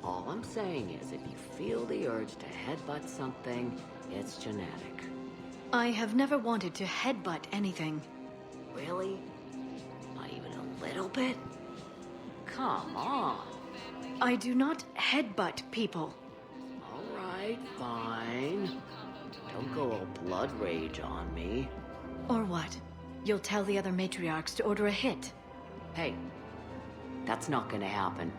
All I'm saying is, if you feel the urge to headbutt something, it's genetic. I have never wanted to headbutt anything. Really? Not even a little bit? Come on. I do not headbutt people. All right, fine. Don't go all blood rage on me. Or what? You'll tell the other matriarchs to order a hit. Hey, that's not gonna happen.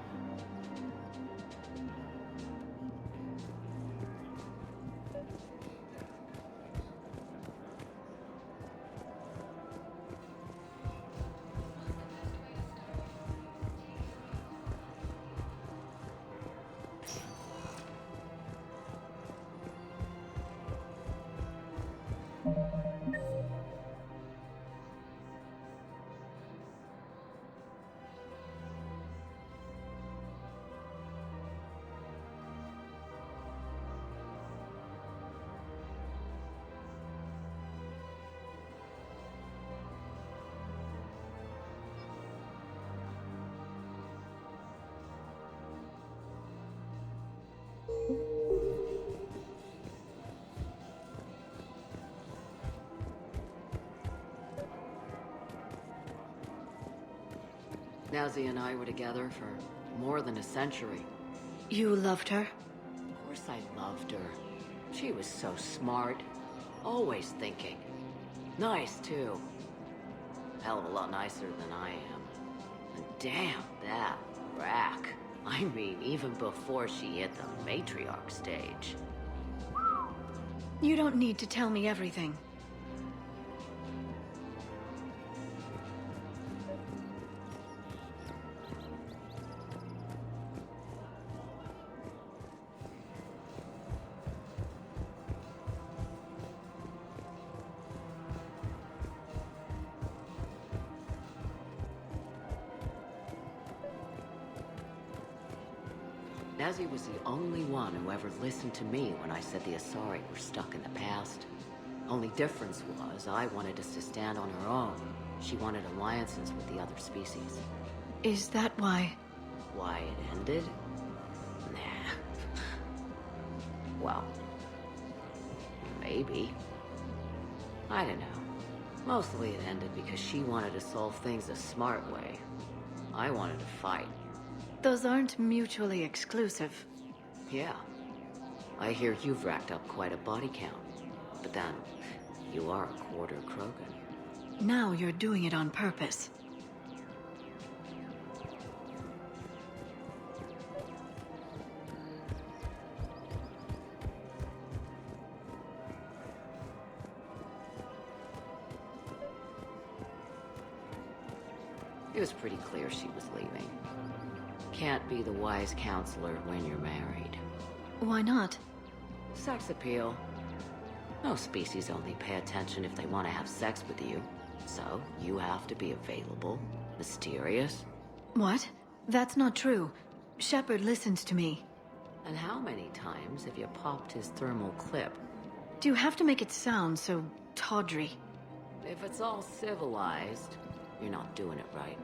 Nazi and I were together for more than a century. You loved her? Of course I loved her. She was so smart. Always thinking. Nice, too. Hell of a lot nicer than I am. And damn, that rack. I mean, even before she hit the matriarch stage. You don't need to tell me everything. Nazi was the only one who ever listened to me when I said the Asari were stuck in the past. Only difference was I wanted us to stand on our own. She wanted alliances with the other species. Is that why? Why it ended? Nah. Well, maybe. I don't know. Mostly it ended because she wanted to solve things a smart way. I wanted to fight. Those aren't mutually exclusive. Yeah. I hear you've racked up quite a body count. But then, you are a quarter Krogan. Now you're doing it on purpose. It was pretty clear she was leaving. Can't be the wise counselor when you're married. Why not? Sex appeal. Most species only pay attention if they want to have sex with you. So, you have to be available, mysterious. What? That's not true. Shepard listens to me. And how many times have you popped his thermal clip? Do you have to make it sound so tawdry? If it's all civilized, you're not doing it right.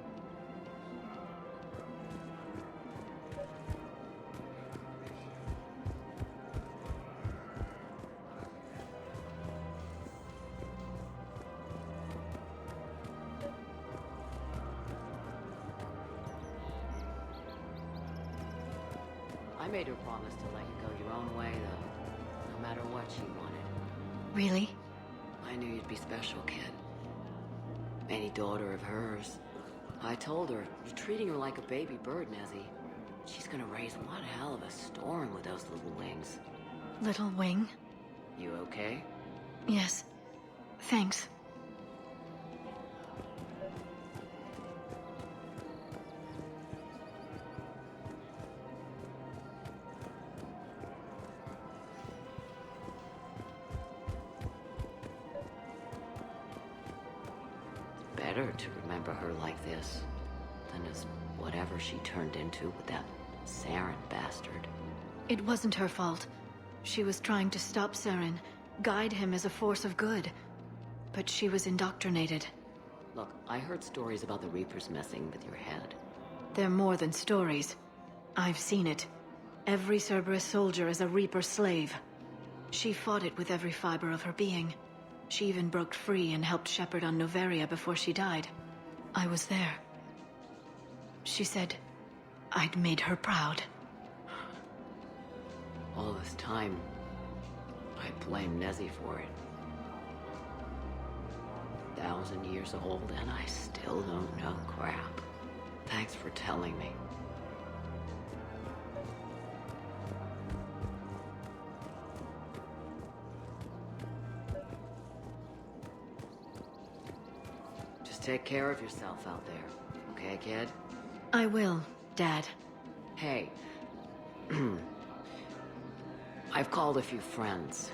I made her promise to let you go your own way, though. No matter what she wanted. Really? I knew you'd be special, kid. Any daughter of hers. I told her, you're treating her like a baby bird, Nezzy. She's gonna raise one hell of a storm with those little wings. Little wing? You okay? Yes. Thanks. Better to remember her like this than as whatever she turned into with that Saren bastard. It wasn't her fault. She was trying to stop Saren, guide him as a force of good. But she was indoctrinated. Look, I heard stories about the Reapers messing with your head. They're more than stories. I've seen it. Every Cerberus soldier is a Reaper slave. She fought it with every fiber of her being. She even broke free and helped Shepard on Noveria before she died. I was there. She said I'd made her proud. All this time, I blame Nezzy for it. 1,000 years old and I still don't know crap. Thanks for telling me. Just take care of yourself out there, okay, kid? I will, Dad. Hey, I've called a few friends.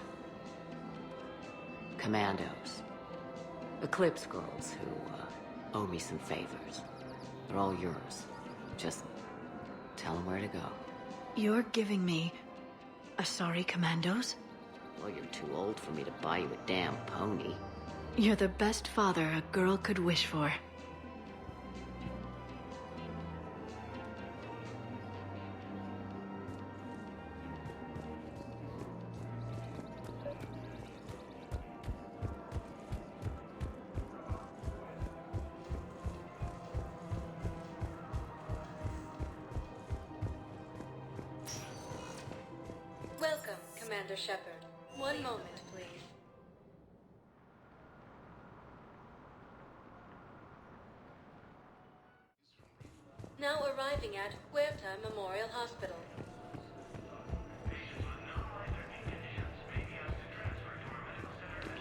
Commandos. Eclipse girls who owe me some favors. They're all yours. Just tell them where to go. You're giving me Asari Commandos? Well, you're too old for me to buy you a damn pony. You're the best father a girl could wish for. Welcome, Commander Shepard. One moment, please. Now arriving at Huerta Memorial Hospital.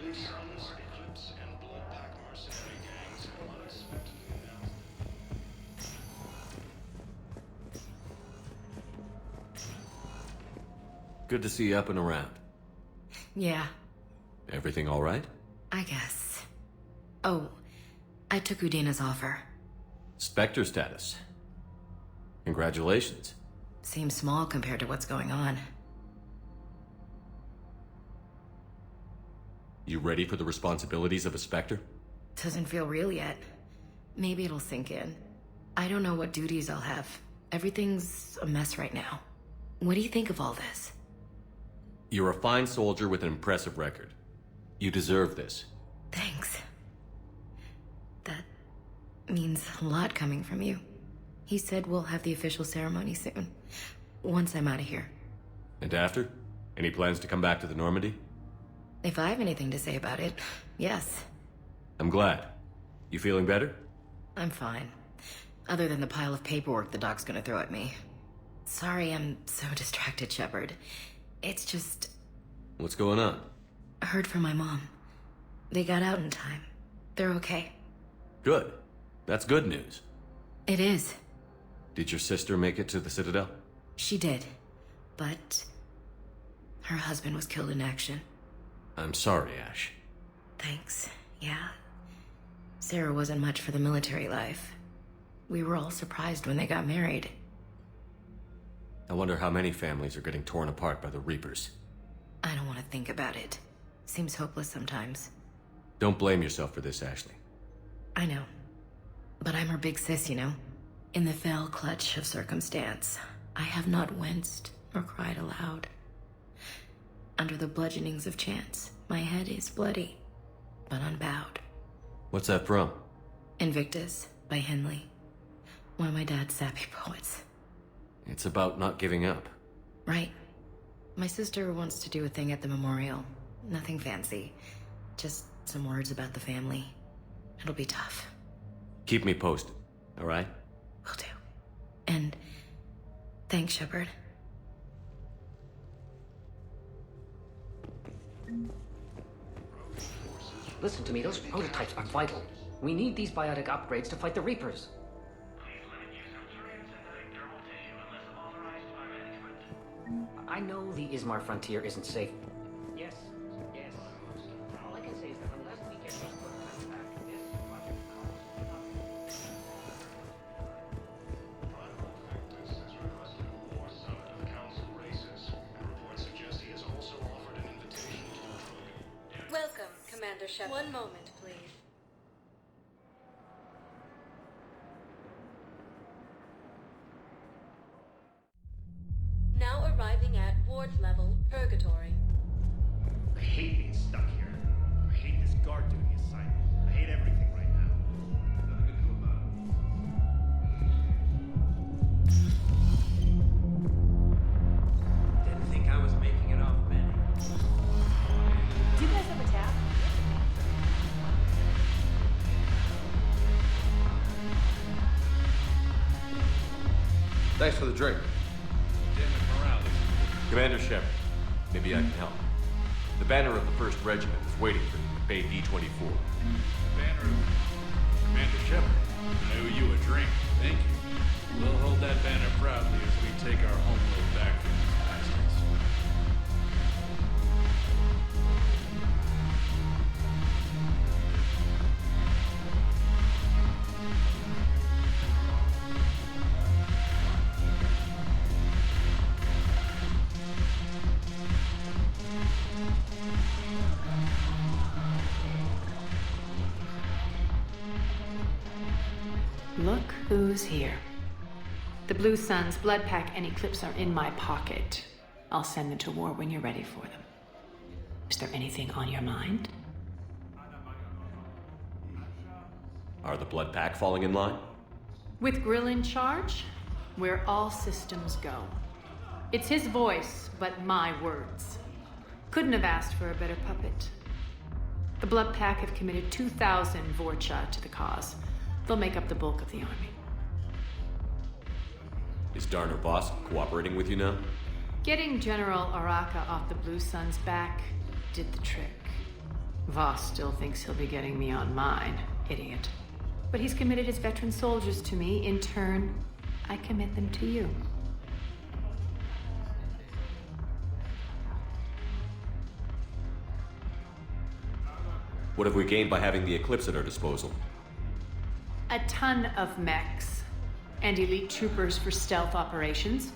Blue Suns, Eclipse, and Bloodpack mercenary gangs have unexpectedly announced. Good to see you up and around. Yeah, Everything all right? I guess. Oh, I took Udina's offer. Spectre status. Congratulations. Seems small compared to what's going on. You ready for the responsibilities of a Spectre? Doesn't feel real yet. Maybe it'll sink in. I don't know what duties I'll have. Everything's a mess right now. What do you think of all this? You're a fine soldier with an impressive record. You deserve this. Thanks. That means a lot coming from you. He said we'll have the official ceremony soon. Once I'm out of here. And after? Any plans to come back to the Normandy? If I have anything to say about it, yes. I'm glad. You feeling better? I'm fine. Other than the pile of paperwork the doc's gonna throw at me. Sorry I'm so distracted, Shepard. It's just... What's going on? I heard from my mom. They got out in time. They're okay. Good. That's good news. It is. Did your sister make it to the Citadel? She did. But... her husband was killed in action. I'm sorry, Ash. Thanks. Yeah. Sarah wasn't much for the military life. We were all surprised when they got married. I wonder how many families are getting torn apart by the Reapers. I don't want to think about it. Seems hopeless sometimes. Don't blame yourself for this, Ashley. I know. But I'm her big sis, you know? In the fell clutch of circumstance, I have not winced or cried aloud. Under the bludgeonings of chance, my head is bloody, but unbowed. What's that from? Invictus by Henley. One of my dad's sappy poets. It's about not giving up. Right. My sister wants to do a thing at the memorial. Nothing fancy. Just some words about the family. It'll be tough. Keep me posted, all right? Will do. And thanks, Shepard. Listen to me, those prototypes are vital. We need these biotic upgrades to fight the Reapers. I know the Ismar frontier isn't safe. Yes, yes. All I can say is that unless we get those prototypes back, this project Primal Victus has requested a war summit of council races, and reports suggest he has also offered an invitation to the Krogan Commander Shepard. One moment, please. Now arriving at ward level, Purgatory. I hate being stuck here. I hate this guard duty assignment. I hate everything right now. Nothing to do about it. Didn't think I was making it off many. Do you guys have a tap? Thanks for the drink. Commander Shepard, maybe I can help. The banner of the 1st Regiment is waiting for you at Bay D-24. Banner of Commander Shepard. I owe you a drink. Thank you. We'll hold that banner proudly as we take our homeworld back from these bastards. Look who's here. The Blue Suns, Blood Pack, and Eclipse are in my pocket. I'll send them to war when you're ready for them. Is there anything on your mind? Are the Blood Pack falling in line? With Grill in charge, where all systems go. It's his voice, but my words. Couldn't have asked for a better puppet. The Blood Pack have committed 2,000 Vorcha to the cause. They'll make up the bulk of the army. Is Darner Voss cooperating with you now? Getting General Araka off the Blue Sun's back did the trick. Voss still thinks he'll be getting me on mine, idiot. But he's committed his veteran soldiers to me. In turn, I commit them to you. What have we gained by having the Eclipse at our disposal? A ton of mechs and elite troopers for stealth operations.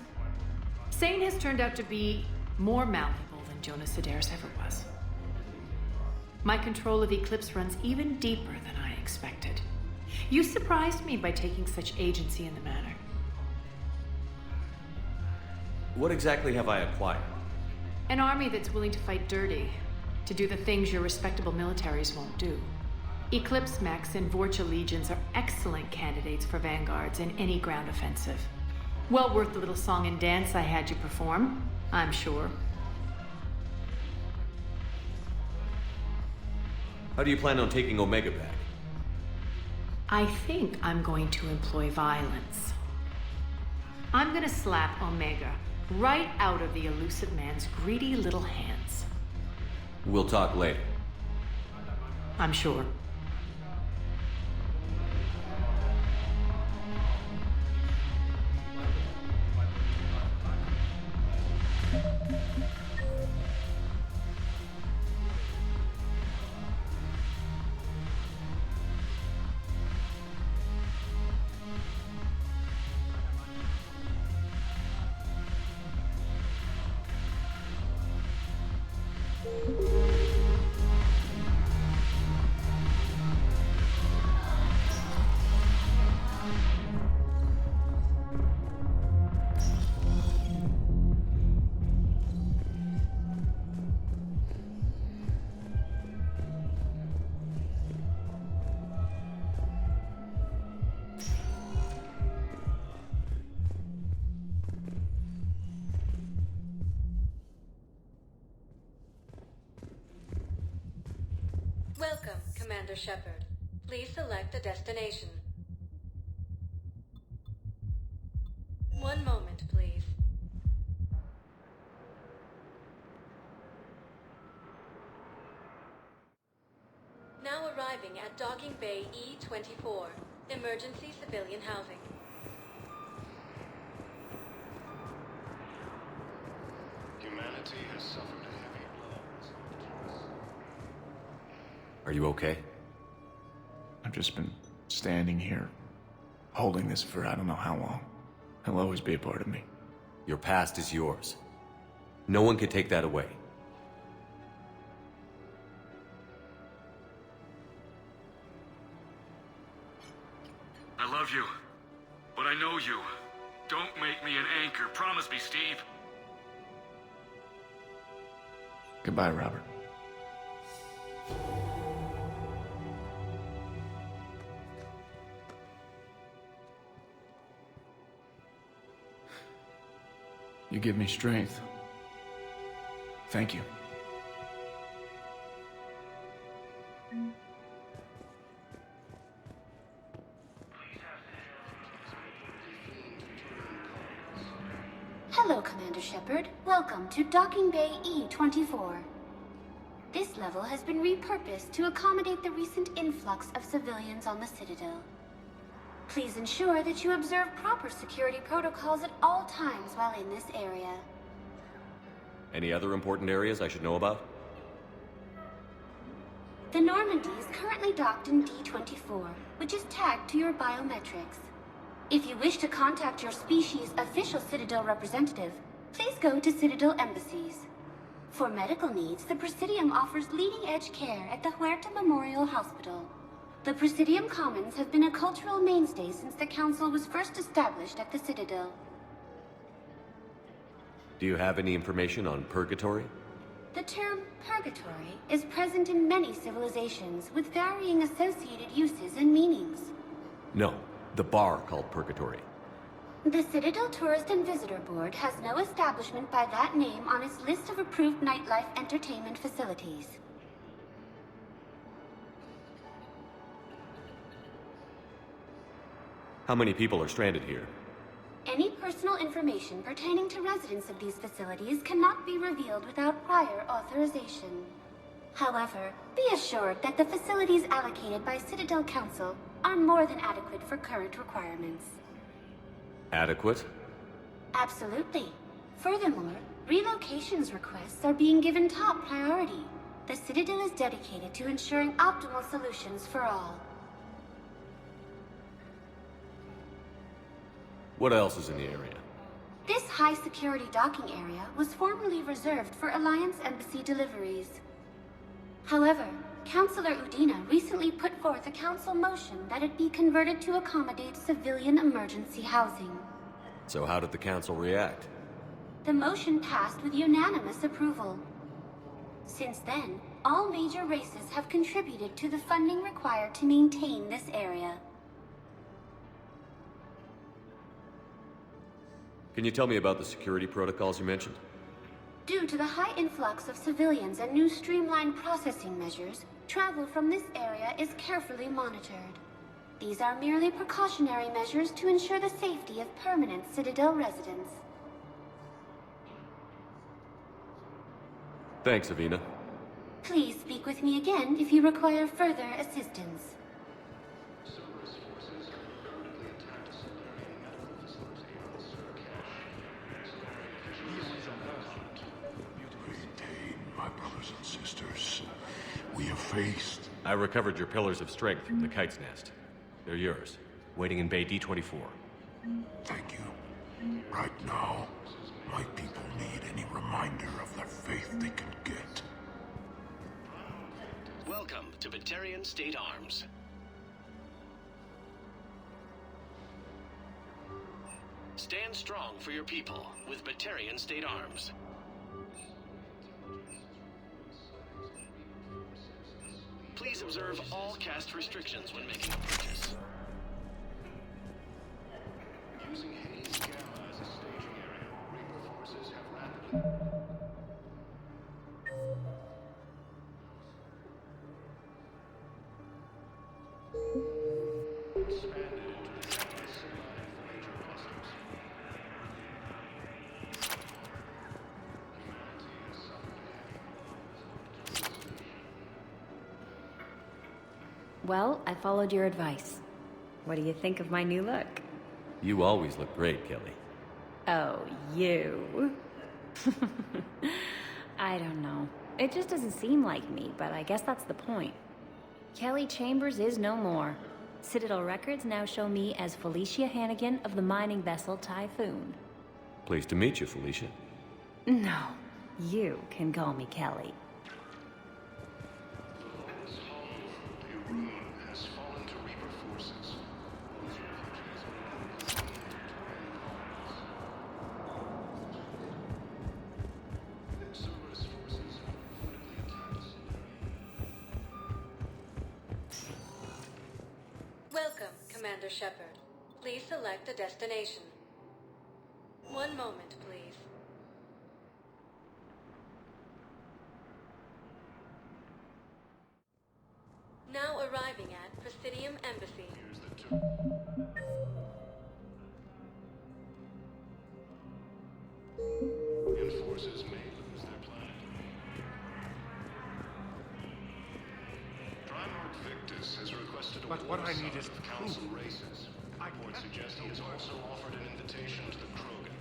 Sane has turned out to be more malleable than Jonas Adair's ever was. My control of Eclipse runs even deeper than I expected. You surprised me by taking such agency in the matter. What exactly have I acquired? An army that's willing to fight dirty, to do the things your respectable militaries won't do. Eclipse mechs and Vorcha legions are excellent candidates for vanguards in any ground offensive. Well worth the little song and dance I had you perform, I'm sure. How do you plan on taking Omega back? I think I'm going to employ violence. I'm gonna slap Omega right out of the elusive man's greedy little hands. We'll talk later. I'm sure. Welcome, Commander Shepard. Please select a destination. One moment, please. Now arriving at Docking Bay E-24, emergency civilian housing. Humanity has suffered a heavy blow. Are you okay? I've just been standing here, holding this for I don't know how long. He'll always be a part of me. Your past is yours. No one can take that away. I love you, but I know you. Don't make me an anchor. Promise me, Steve. Goodbye, Robert. You give me strength. Thank you. Hello, Commander Shepard. Welcome to Docking Bay E-24. This level has been repurposed to accommodate the recent influx of civilians on the Citadel. Please ensure that you observe proper security protocols at all times while in this area. Any other important areas I should know about? The Normandy is currently docked in D-24, which is tagged to your biometrics. If you wish to contact your species' official Citadel representative, please go to Citadel embassies. For medical needs, the Presidium offers leading-edge care at the Huerta Memorial Hospital. The Presidium Commons have been a cultural mainstay since the Council was first established at the Citadel. Do you have any information on purgatory? The term purgatory is present in many civilizations with varying associated uses and meanings. No, the bar called purgatory. The Citadel Tourist and Visitor Board has no establishment by that name on its list of approved nightlife entertainment facilities. How many people are stranded here? Any personal information pertaining to residents of these facilities cannot be revealed without prior authorization. However, be assured that the facilities allocated by Citadel Council are more than adequate for current requirements. Adequate? Absolutely. Furthermore, relocations requests are being given top priority. The Citadel is dedicated to ensuring optimal solutions for all. What else is in the area? This high-security docking area was formerly reserved for Alliance Embassy deliveries. However, Councilor Udina recently put forth a council motion that it be converted to accommodate civilian emergency housing. So how did the council react? The motion passed with unanimous approval. Since then, all major races have contributed to the funding required to maintain this area. Can you tell me about the security protocols you mentioned? Due to the high influx of civilians and new streamlined processing measures, travel from this area is carefully monitored. These are merely precautionary measures to ensure the safety of permanent Citadel residents. Thanks, Avina. Please speak with me again if you require further assistance. My brothers and sisters, we have faced... I recovered your pillars of strength from the kite's nest. They're yours, waiting in Bay D-24. Thank you. Right now, my people need any reminder of their faith they can get. Welcome to Batarian State Arms. Stand strong for your people with Batarian State Arms. Please observe all caste restrictions when making a purchase. Using Haze Gamma as a staging area, Reaper forces have rapidly... expanded into the anti-Semite major clusters. Well, I followed your advice. What do you think of my new look? You always look great, Kelly. Oh, you. I don't know. It just doesn't seem like me, but I guess that's the point. Kelly Chambers is no more. Citadel records now show me as Felicia Hannigan of the mining vessel Typhoon. Pleased to meet you, Felicia. No, you can call me Kelly. Has fallen to Reaper forces. Commander Shepard. Please select a destination. One moment, please. Now arriving at Presidium Embassy. Enforcers may lose their planet. Primarch Victus has requested a But what I need is of council races. Reports suggest he has also offered an invitation to the Krogan.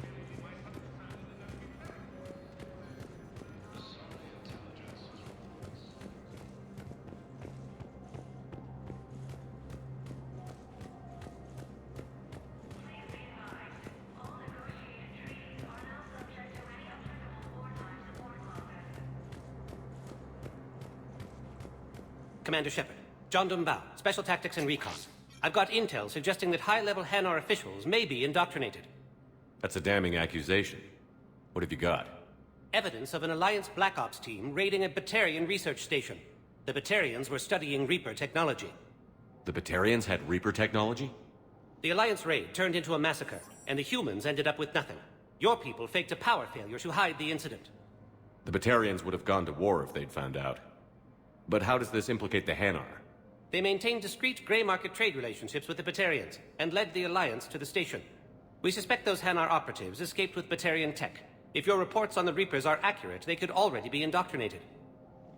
Commander Shepard. John Dumbao, Special Tactics and Recon. I've got intel suggesting that high-level Hanar officials may be indoctrinated. That's a damning accusation. What have you got? Evidence of an Alliance Black Ops team raiding a Batarian research station. The Batarians were studying Reaper technology. The Batarians had Reaper technology? The Alliance raid turned into a massacre, and the humans ended up with nothing. Your people faked a power failure to hide the incident. The Batarians would have gone to war if they'd found out. But how does this implicate the Hanar? They maintained discreet gray market trade relationships with the Batarians, and led the Alliance to the station. We suspect those Hanar operatives escaped with Batarian tech. If your reports on the Reapers are accurate, they could already be indoctrinated.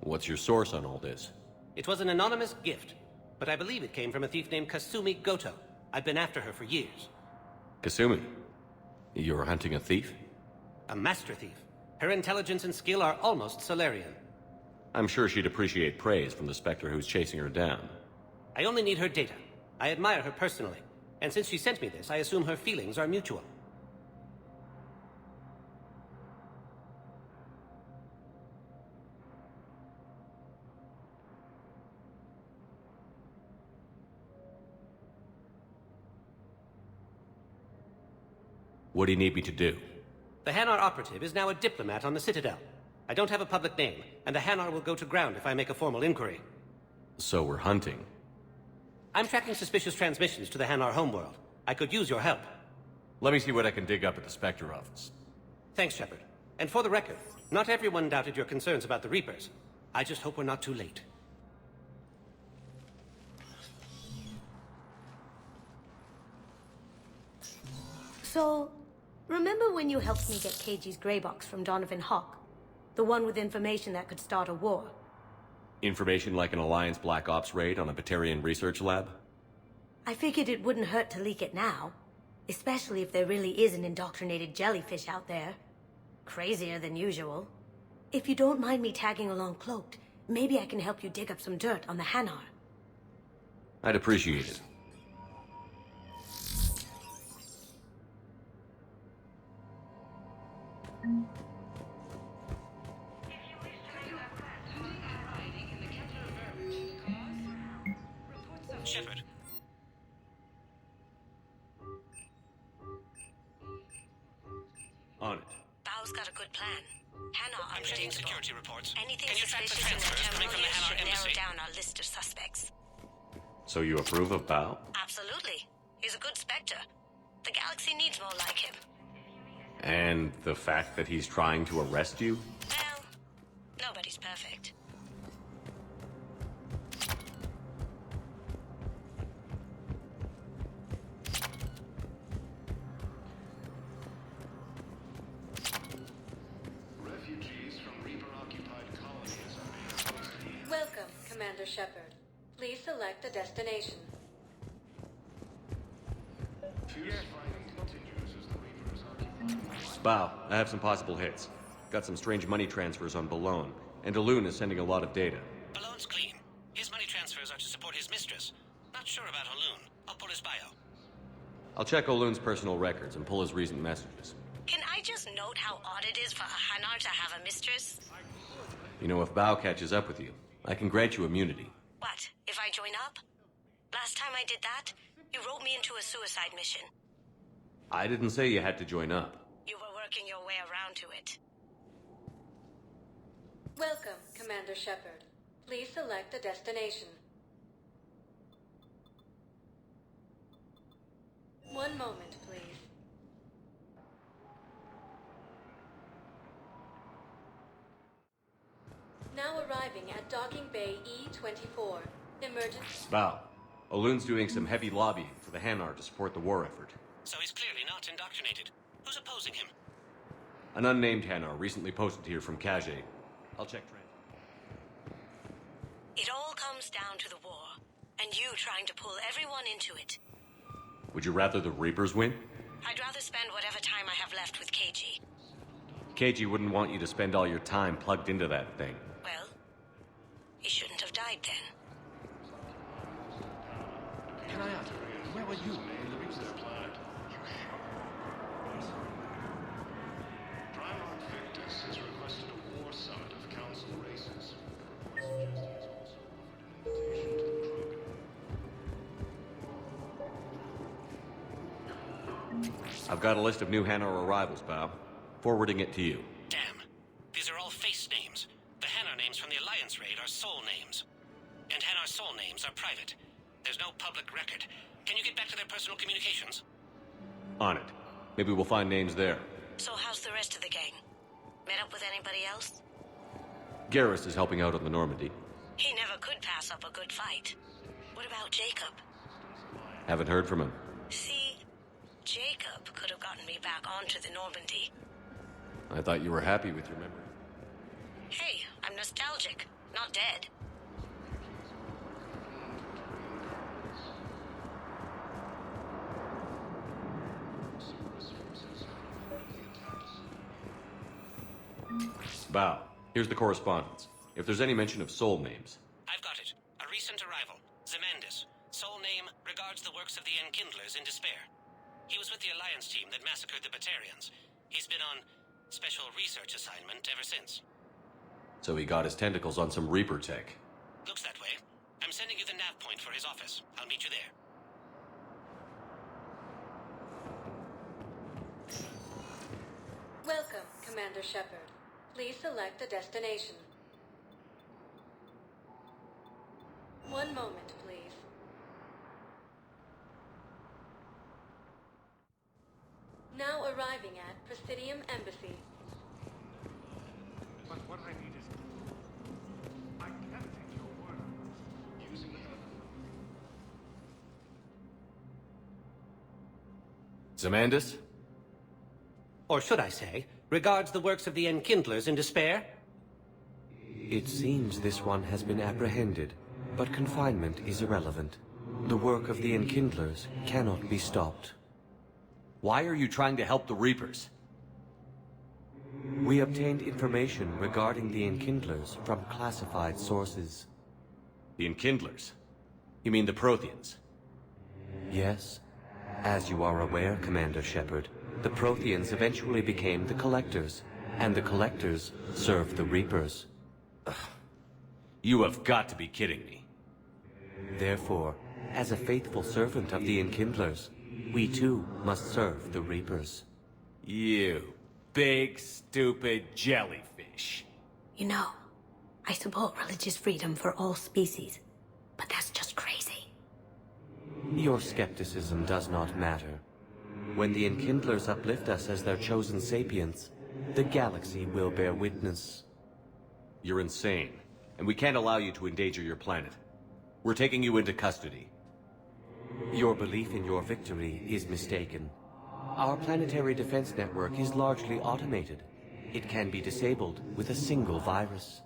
What's your source on all this? It was an anonymous gift, but I believe it came from a thief named Kasumi Goto. I've been after her for years. Kasumi? You're hunting a thief? A master thief. Her intelligence and skill are almost Solarian. I'm sure she'd appreciate praise from the Spectre who's chasing her down. I only need her data. I admire her personally, and since she sent me this, I assume her feelings are mutual. What do you need me to do? The Hanar operative is now a diplomat on the Citadel. I don't have a public name, and the Hanar will go to ground if I make a formal inquiry. So we're hunting. I'm tracking suspicious transmissions to the Hanar homeworld. I could use your help. Let me see what I can dig up at the Spectre office. Thanks, Shepard. And for the record, not everyone doubted your concerns about the Reapers. I just hope we're not too late. So, remember when you helped me get KG's grey box from Donovan Hawk? The one with information that could start a war? Information like an Alliance Black Ops raid on a Batarian research lab? I figured it wouldn't hurt to leak it now. Especially if there really is an indoctrinated jellyfish out there. Crazier than usual. If you don't mind me tagging along cloaked, maybe I can help you dig up some dirt on the Hanar. I'd appreciate it. Shepard. On it. Bao's got a good plan. Hanar I'm checking security reports. Anything Can you track the suspicious in the transfers coming from the terminal Hanar should embassy? narrow down our list of suspects. So you approve of Bao? Absolutely. He's a good Spectre. The galaxy needs more like him. And the fact that he's trying to arrest you? Well, nobody's perfect. Refugees from Reaper-occupied colonies are being hosted. Welcome, Commander Shepard. Please select a destination. Fierce fighting continues as the Reapers occupy. Bao, I have some possible hits. Got some strange money transfers on Balone, and Daloon is sending a lot of data. Balone's clean. His money transfers are to support his mistress. Not sure about Haloon. I'll pull his bio. I'll check Oloon's personal records and pull his recent messages. Can I just note how odd it is for a Hanar to have a mistress? You know, if Bao catches up with you, I can grant you immunity. What, if I join up? Last time I did that, you wrote me into a suicide mission. I didn't say you had to join up. You were working your way around to it. Welcome, Commander Shepard. Please select a destination. One moment, please. Now arriving at docking bay E-24. Emergency... Bow. Olun's doing some heavy lobbying for the Hanar to support the war effort. So he's clearly not indoctrinated. Who's opposing him? An unnamed Hanar recently posted here from Kage. I'll check trans. It all comes down to the war, and you trying to pull everyone into it. Would you rather the Reapers win? I'd rather spend whatever time I have left with KG. KG wouldn't want you to spend all your time plugged into that thing. Well, he shouldn't have died then. Can I ask, where were you when the Reapers applied? You sure? Primarch Victus has requested a war summit of Council races. I've got a list of new Hanar arrivals, Bow. Forwarding it to you. Damn. These are all face names. The Hanar names from the Alliance raid are soul names. And Hanar soul names are private. There's no public record. Can you get back to their personal communications? On it. Maybe we'll find names there. So how's the rest of the gang? Met up with anybody else? Garrus is helping out on the Normandy. He never could pass up a good fight. What about Jacob? Haven't heard from him. See, Jacob could have gotten me back onto the Normandy. I thought you were happy with your memory. Hey, I'm nostalgic, not dead. Bow. Here's the correspondence. If there's any mention of soul names. I've got it. A recent arrival. Zemandis. Soul name regards the works of the Enkindlers in despair. He was with the Alliance team that massacred the Batarians. He's been on special research assignment ever since. So he got his tentacles on some Reaper tech. Looks that way. I'm sending you the nav point for his office. I'll meet you there. Welcome, Commander Shepard. Please select a destination. One moment, please. Now arriving at Presidium Embassy. But what I need is... I can't take your word on this. Using the... Zemandis? Or should I say, regards the works of the Enkindlers in despair? It seems this one has been apprehended, but confinement is irrelevant. The work of the Enkindlers cannot be stopped. Why are you trying to help the Reapers? We obtained information regarding the Enkindlers from classified sources. The Enkindlers? You mean the Protheans? Yes. As you are aware, Commander Shepard, the Protheans eventually became the Collectors, and the Collectors served the Reapers. You have got to be kidding me. Therefore, as a faithful servant of the Enkindlers, we too must serve the Reapers. You big, stupid jellyfish. You know, I support religious freedom for all species, but that's just crazy. Your skepticism does not matter. When the Enkindlers uplift us as their chosen sapients, the galaxy will bear witness. You're insane, and we can't allow you to endanger your planet. We're taking you into custody. Your belief in your victory is mistaken. Our planetary defense network is largely automated. It can be disabled with a single virus,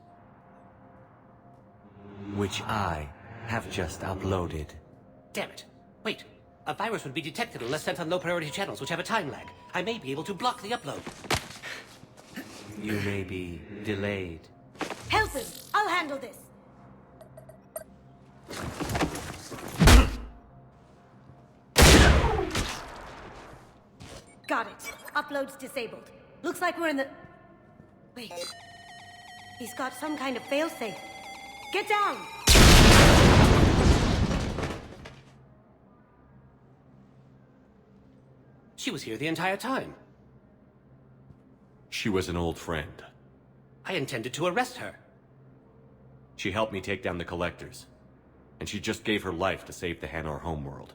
which I have just uploaded. Damn it. Wait. A virus would be detected unless sent on low-priority channels, which have a time lag. I may be able to block the upload. You may be delayed. Help him! I'll handle this! Got it. Upload's disabled. Looks like we're in the... Wait. He's got some kind of failsafe. Get down! She was here the entire time. She was an old friend. I intended to arrest her. She helped me take down the Collectors. And she just gave her life to save the Hanar homeworld.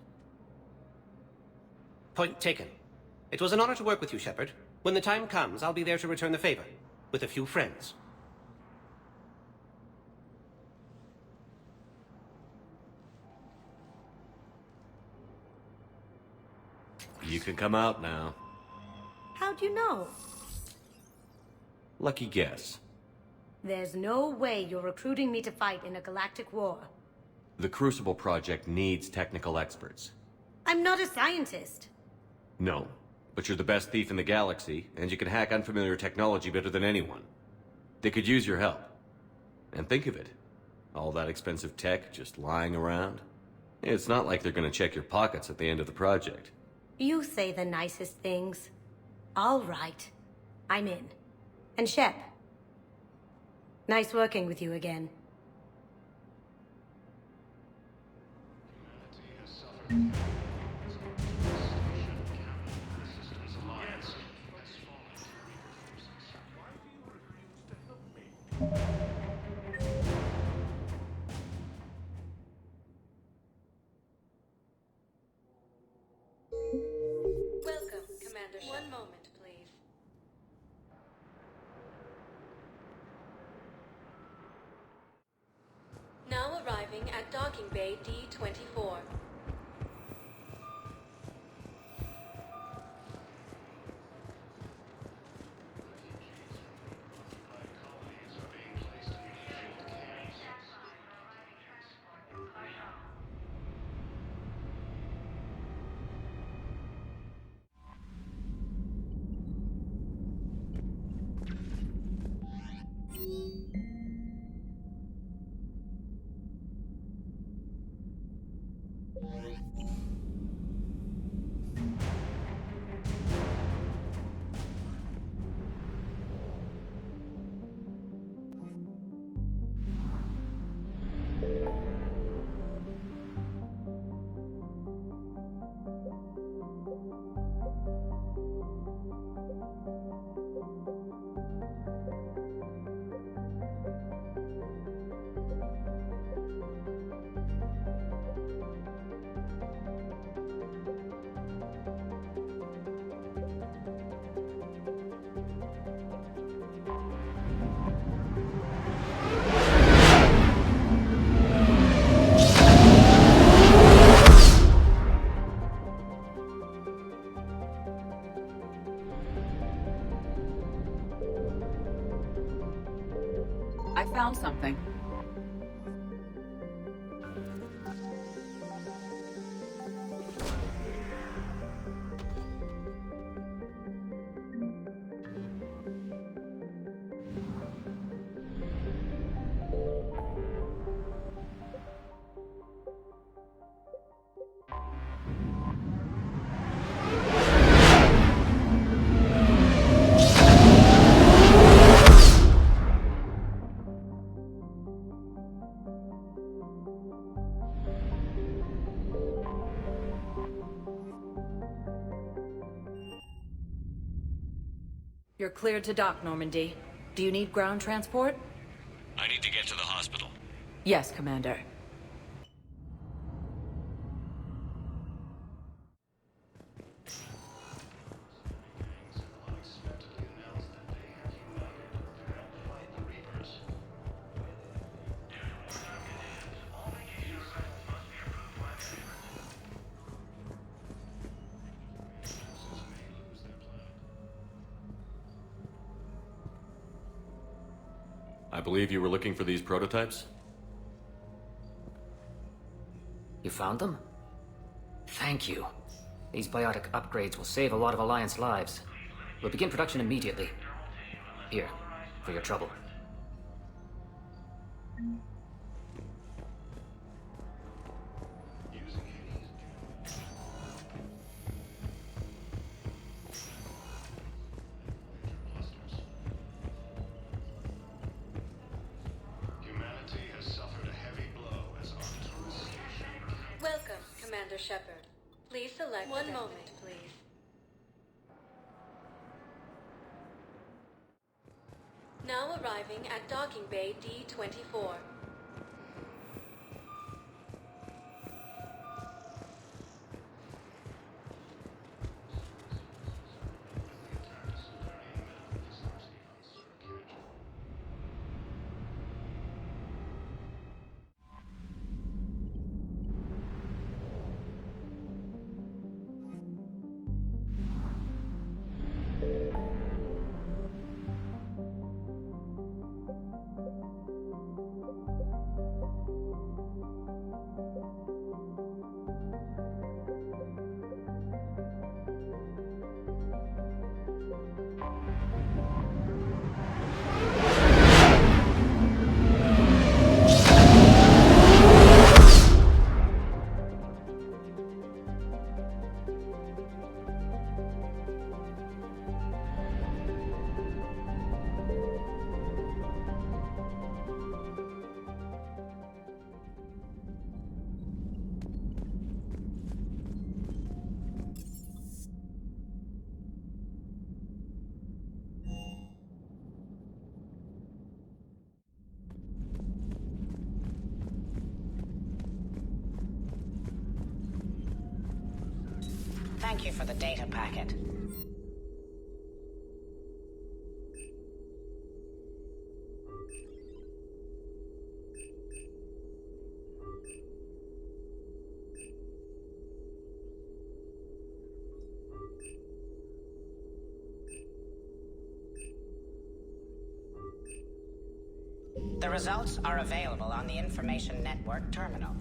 Point taken. It was an honor to work with you, Shepard. When the time comes, I'll be there to return the favor. With a few friends. You can come out now. How'd you know? Lucky guess. There's no way you're recruiting me to fight in a galactic war. The Crucible Project needs technical experts. I'm not a scientist. No, but you're the best thief in the galaxy, and you can hack unfamiliar technology better than anyone. They could use your help. And think of it. All that expensive tech just lying around. It's not like they're gonna check your pockets at the end of the project. You say the nicest things. All right. I'm in. And Shep. Nice working with you again. Welcome, Commander Shepard. One moment, please. Now arriving at docking bay D-24. I found something. You're cleared to dock, Normandy. Do you need ground transport? I need to get to the hospital. Yes, Commander. I believe you were looking for these prototypes? You found them? Thank you. These biotic upgrades will save a lot of Alliance lives. We'll begin production immediately. Here, for your trouble. Welcome, Commander Shepard. Please select one moment, please. Now arriving at docking bay D-24. Thank you for the data packet. The results are available on the Information Network terminal.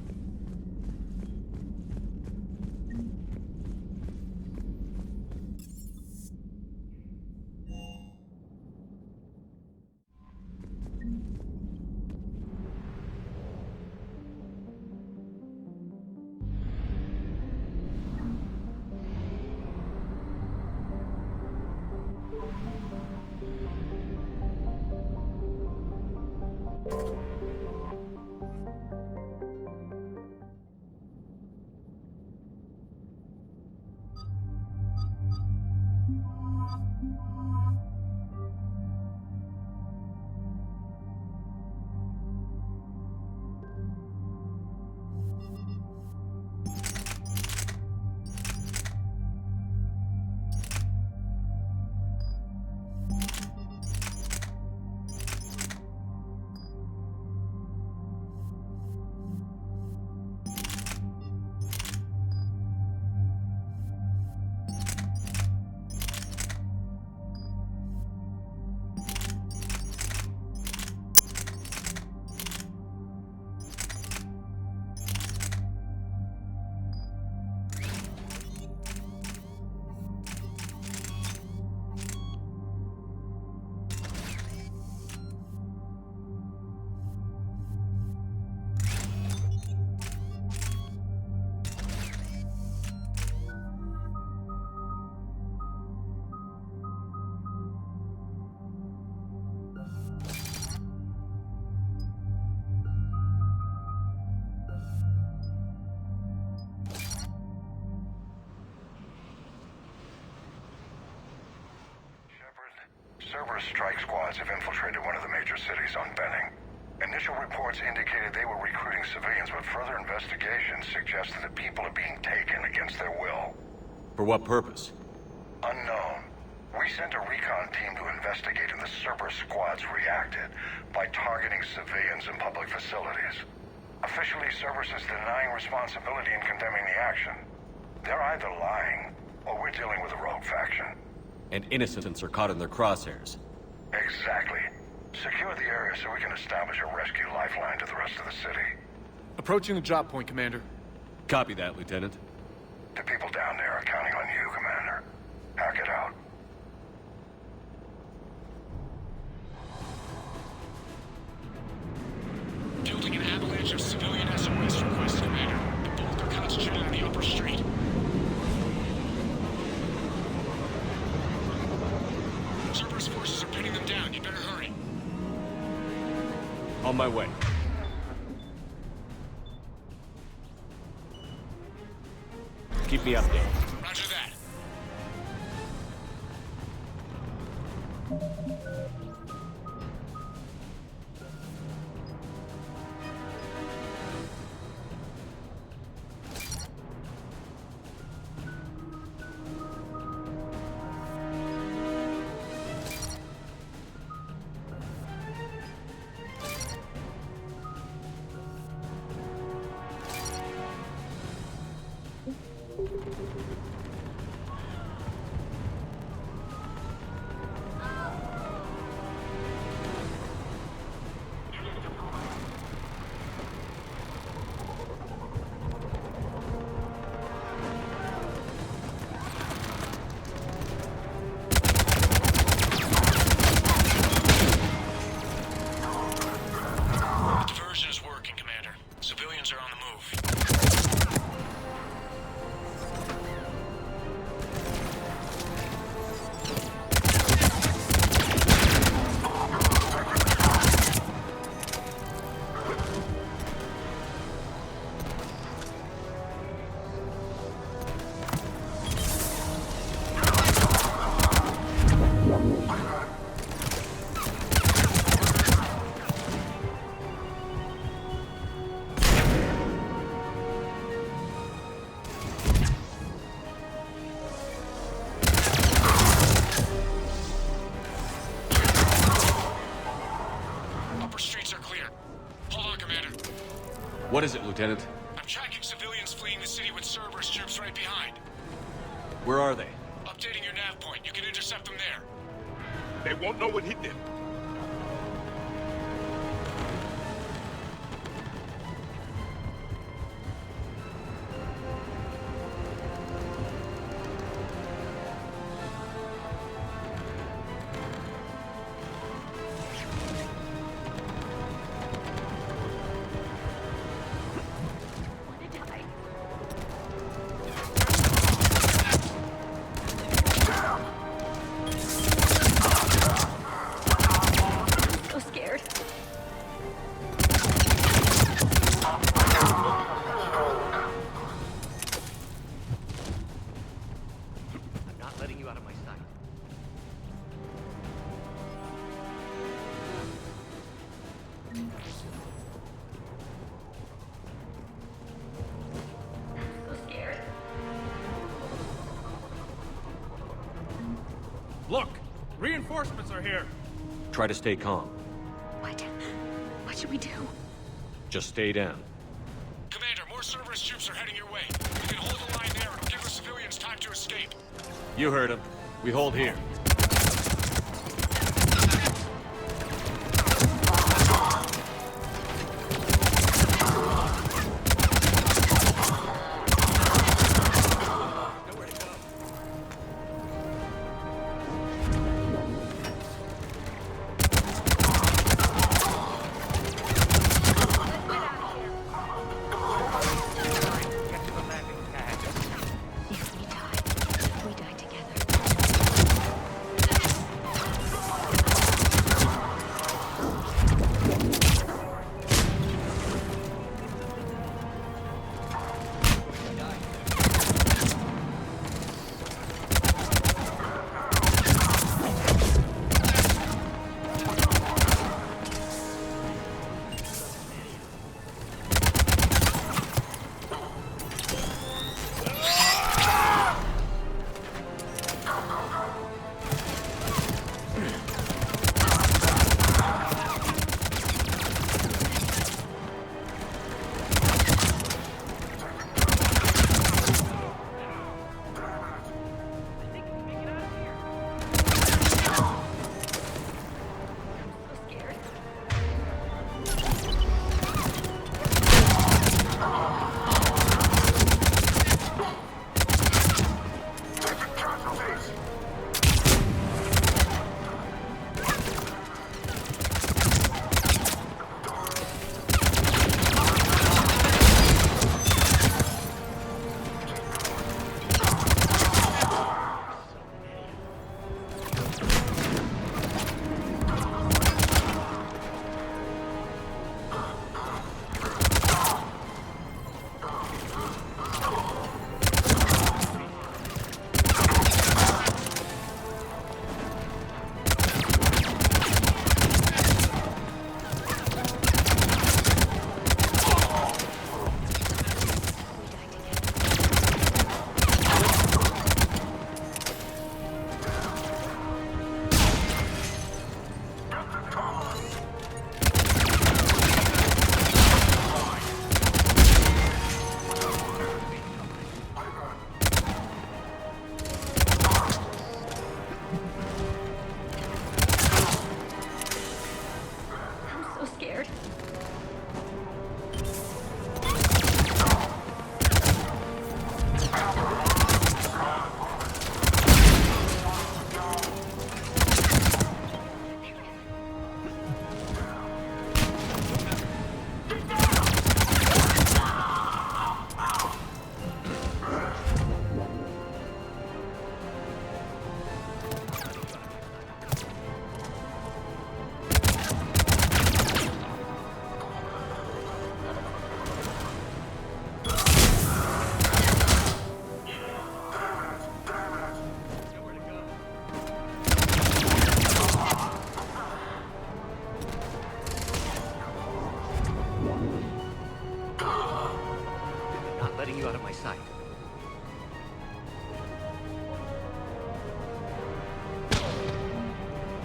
Cerberus strike squads have infiltrated one of the major cities on Benning. Initial reports indicated they were recruiting civilians, but further investigation suggested that people are being taken against their will. For what purpose? Unknown. We sent a recon team to investigate, and the Cerberus squads reacted by targeting civilians in public facilities. Officially, Cerberus is denying responsibility and condemning the action. They're either lying, or we're dealing with a rogue faction. And innocents are caught in their crosshairs. Exactly. Secure the area so we can establish a rescue lifeline to the rest of the city. Approaching the drop point, Commander. Copy that, Lieutenant. The people down there are counting on you, Commander. Hack it out. Fielding an avalanche of civilian SOS requests, Commander. The bulk are concentrated on the upper street. Cerberus forces are pinning them down. You better hurry. On my way. Keep me updated. Roger that. What is it, Lieutenant? I'm tracking civilians fleeing the city with Cerberus troops right behind. Where are they? Updating your nav point. You can intercept them there. They won't know what hit them. Look! Reinforcements are here! Try to stay calm. What should we do? Just stay down. Commander, more Cerberus troops are heading your way. You can hold the line there. It'll give the civilians time to escape. You heard him. We hold here.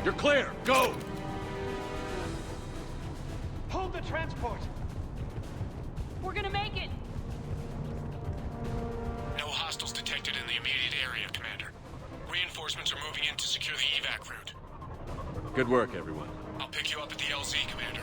You're clear! Go! Hold the transport! detected in the immediate area, Commander. Reinforcements are moving in to secure the evac route. Good work, everyone. I'll pick you up at the LZ, Commander.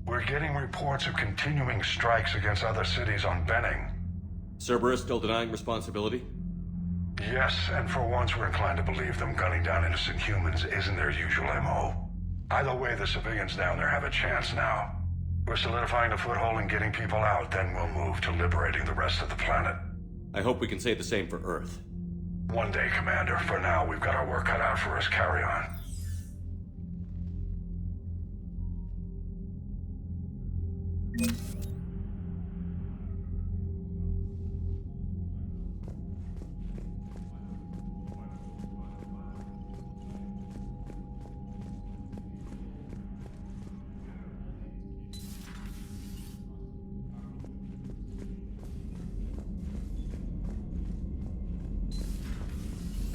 We're getting reports of continuing strikes against other cities on Benning. Cerberus still denying responsibility? Yes, and for once we're inclined to believe them gunning down innocent humans isn't their usual MO. Either way, the civilians down there have a chance now. We're solidifying a foothold and getting people out, then we'll move to liberating the rest of the planet. I hope we can say the same for Earth. One day, Commander. For now, we've got our work cut out for us. Carry on.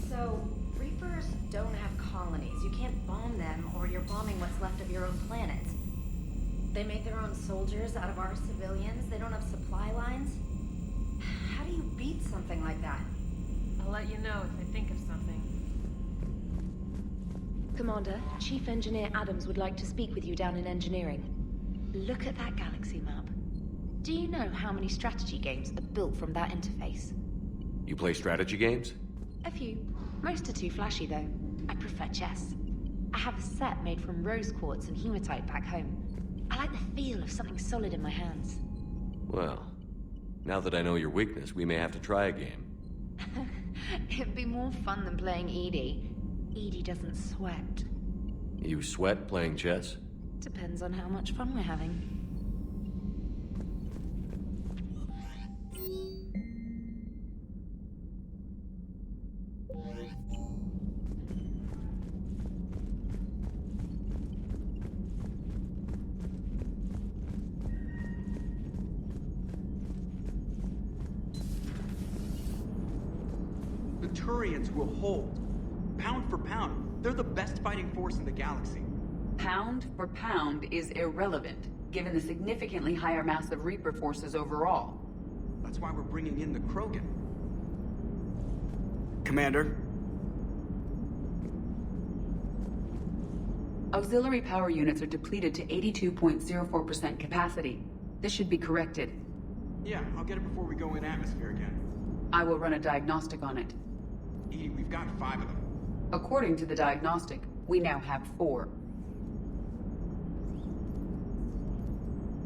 So, Reapers don't have colonies. You can't bomb them, or you're bombing what's left of your own planet. They make their own soldiers out of our civilians. They don't have supply lines. How do you beat something like that? I'll let you know if I think of something. Commander, Chief Engineer Adams would like to speak with you down in engineering. Look at that galaxy map. Do you know how many strategy games are built from that interface? You play strategy games? A few. Most are too flashy, though. I prefer chess. I have a set made from rose quartz and hematite back home. I like the feel of something solid in my hands. Well, now that I know your weakness, we may have to try a game. It'd be more fun than playing Edie. Edie doesn't sweat. You sweat playing chess? Depends on how much fun we're having. The Turians will hold. Pound for pound, they're the best fighting force in the galaxy. Pound for pound is irrelevant, given the significantly higher mass of Reaper forces overall. That's why we're bringing in the Krogan. Commander? Auxiliary power units are depleted to 82.04% capacity. This should be corrected. Yeah, I'll get it before we go in atmosphere again. I will run a diagnostic on it. Edie, we've got 5 of them. According to the diagnostic, we now have 4.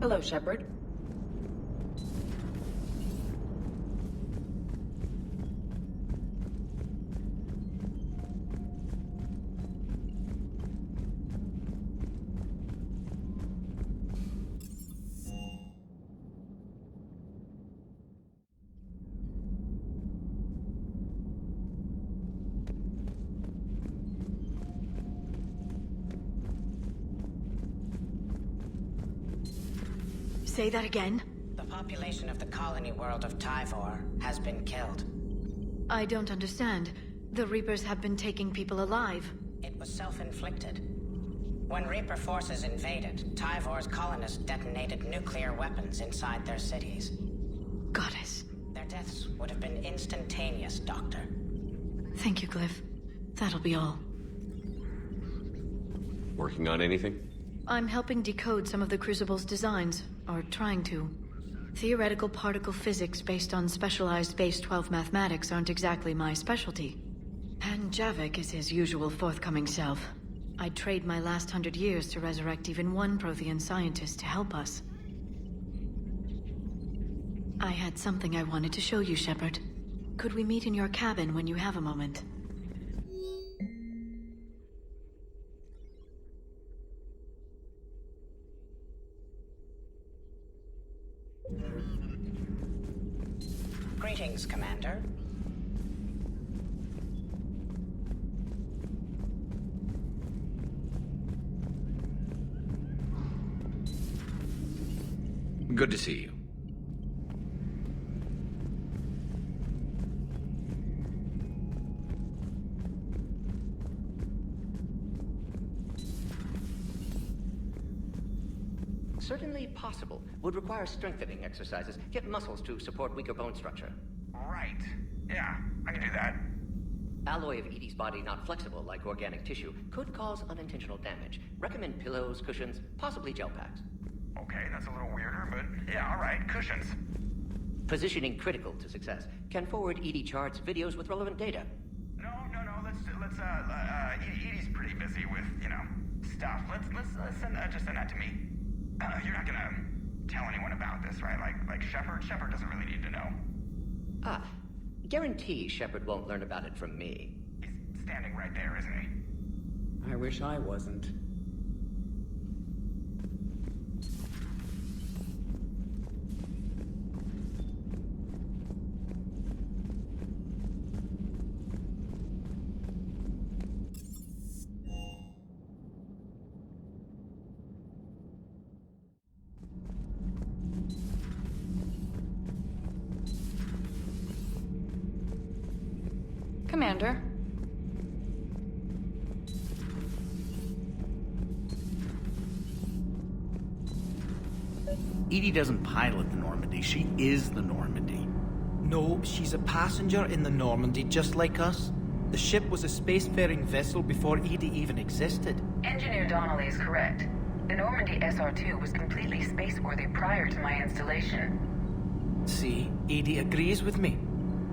Hello, Shepard. Say that again? The population of the colony world of Tyvor has been killed. I don't understand. The Reapers have been taking people alive. It was self-inflicted. When Reaper forces invaded, Tyvor's colonists detonated nuclear weapons inside their cities. Goddess. Their deaths would have been instantaneous, Doctor. Thank you, Glyph. That'll be all. Working on anything? I'm helping decode some of the Crucible's designs, or trying to. Theoretical particle physics based on specialized Base-12 mathematics aren't exactly my specialty. And Javik is his usual forthcoming self. I'd trade my last 100 years to resurrect even one Prothean scientist to help us. I had something I wanted to show you, Shepard. Could we meet in your cabin when you have a moment? Greetings, Commander. Good to see you. Certainly possible. Would require strengthening exercises. Get muscles to support weaker bone structure. Right. Yeah, I can do that. Alloy of Edie's body not flexible like organic tissue could cause unintentional damage. Recommend pillows, cushions, possibly gel packs. Okay, that's a little weirder, but yeah, all right. Cushions. Positioning critical to success. Can forward Edie charts, videos with relevant data. No. Let's Edie's pretty busy with, stuff. Let's just send that to me. You're not gonna tell anyone about this, right? Like Shepard? Shepard doesn't really need to know. Guarantee Shepard won't learn about it from me. He's standing right there, isn't he? I wish I wasn't. Commander. Edie doesn't pilot the Normandy, she is the Normandy. No, she's a passenger in the Normandy, just like us. The ship was a spacefaring vessel before Edie even existed. Engineer Donnelly is correct. The Normandy SR-2 was completely spaceworthy prior to my installation. See, Edie agrees with me.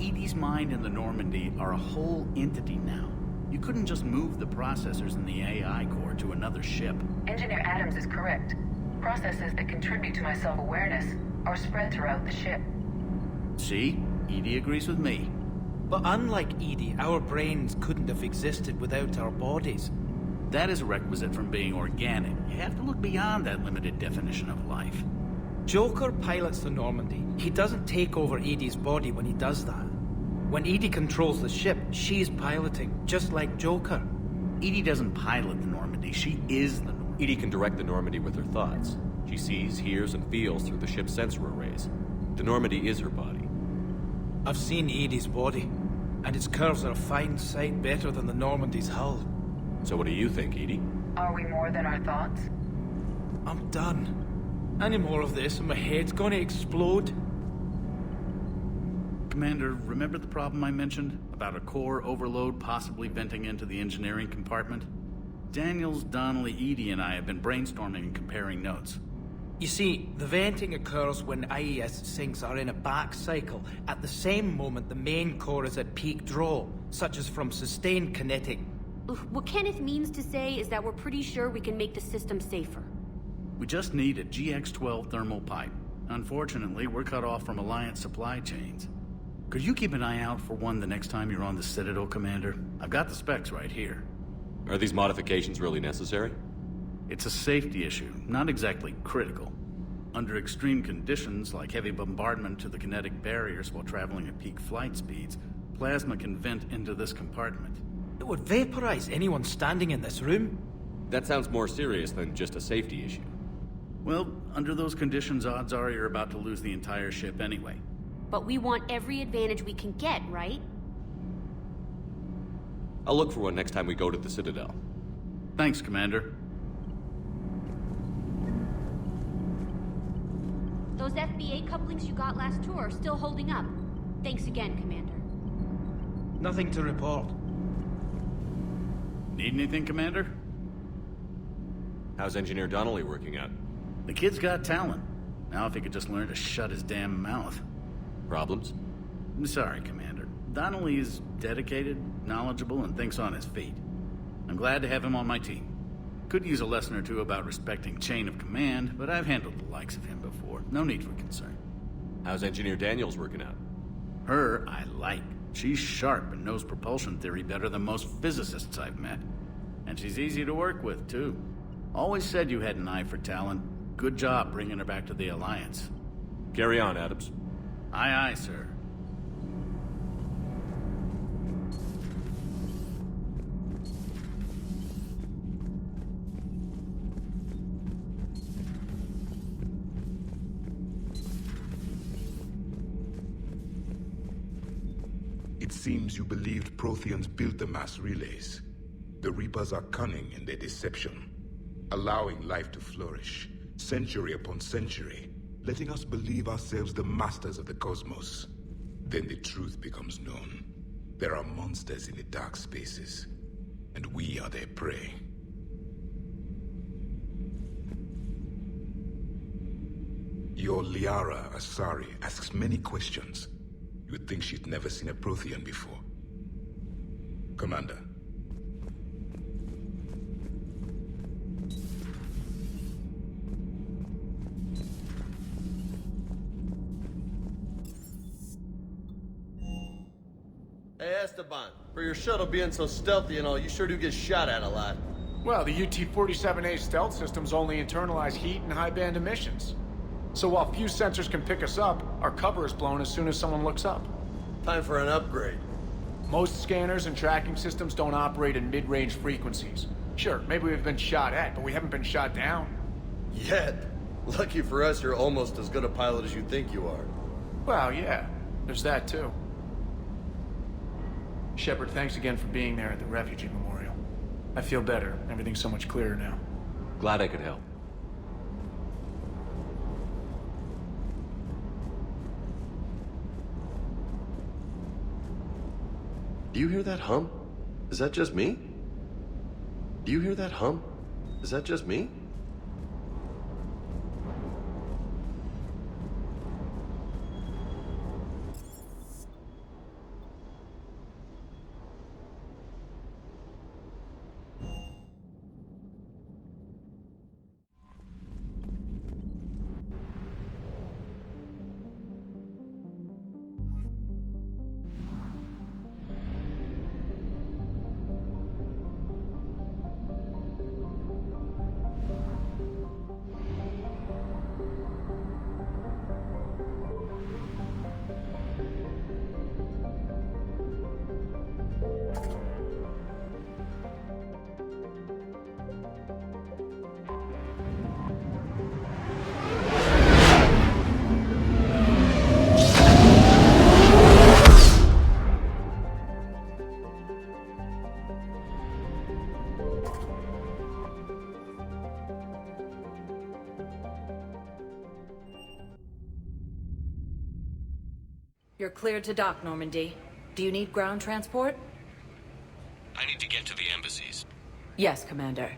Edie's mind and the Normandy are a whole entity now. You couldn't just move the processors in the AI core to another ship. Engineer Adams is correct. Processes that contribute to my self-awareness are spread throughout the ship. See? Edie agrees with me. But unlike Edie, our brains couldn't have existed without our bodies. That is a requisite from being organic. You have to look beyond that limited definition of life. Joker pilots the Normandy. He doesn't take over Edie's body when he does that. When Edie controls the ship, she's piloting, just like Joker. Edie doesn't pilot the Normandy, she is the Normandy. Edie can direct the Normandy with her thoughts. She sees, hears, and feels through the ship's sensor arrays. The Normandy is her body. I've seen Edie's body, and its curves are a fine sight better than the Normandy's hull. So what do you think, Edie? Are we more than our thoughts? I'm done. Any more of this and my head's gonna explode. Commander, remember the problem I mentioned? About a core overload possibly venting into the engineering compartment? Daniels, Donnelly, Edie, and I have been brainstorming and comparing notes. You see, the venting occurs when IES sinks are in a back cycle. At the same moment, the main core is at peak draw, such as from sustained kinetic. What Kenneth means to say is that we're pretty sure we can make the system safer. We just need a GX-12 thermal pipe. Unfortunately, we're cut off from Alliance supply chains. Could you keep an eye out for one the next time you're on the Citadel, Commander? I've got the specs right here. Are these modifications really necessary? It's a safety issue, not exactly critical. Under extreme conditions, like heavy bombardment to the kinetic barriers while traveling at peak flight speeds, plasma can vent into this compartment. It would vaporize anyone standing in this room. That sounds more serious than just a safety issue. Well, under those conditions, odds are you're about to lose the entire ship anyway. But we want every advantage we can get, right? I'll look for one next time we go to the Citadel. Thanks, Commander. Those FBA couplings you got last tour are still holding up. Thanks again, Commander. Nothing to report. Need anything, Commander? How's Engineer Donnelly working out? The kid's got talent. Now if he could just learn to shut his damn mouth. Problems? I'm sorry, Commander. Donnelly is dedicated, knowledgeable, and thinks on his feet. I'm glad to have him on my team. Could use a lesson or two about respecting chain of command, but I've handled the likes of him before. No need for concern. How's Engineer Daniels working out? Her, I like. She's sharp and knows propulsion theory better than most physicists I've met. And she's easy to work with, too. Always said you had an eye for talent. Good job bringing her back to the Alliance. Carry on, Adams. Aye, aye, sir. It seems you believed Protheans built the mass relays. The Reapers are cunning in their deception, allowing life to flourish, century upon century, letting us believe ourselves the masters of the cosmos. Then the truth becomes known. There are monsters in the dark spaces, and we are their prey. Your Liara Asari asks many questions. You would think she'd never seen a Prothean before. Commander. Hey, Esteban, for your shuttle being so stealthy and all, you sure do get shot at a lot. Well, the UT-47A stealth systems only internalize heat and high-band emissions. So while few sensors can pick us up, our cover is blown as soon as someone looks up. Time for an upgrade. Most scanners and tracking systems don't operate in mid-range frequencies. Sure, maybe we've been shot at, but we haven't been shot down. Yet. Lucky for us, you're almost as good a pilot as you think you are. Well, yeah. There's that, too. Shepard, thanks again for being there at the refugee memorial. I feel better. Everything's so much clearer now. Glad I could help. Do you hear that hum? Is that just me? Do you hear that hum? Is that just me? You're cleared to dock, Normandy. Do you need ground transport? I need to get to the embassies. Yes, Commander.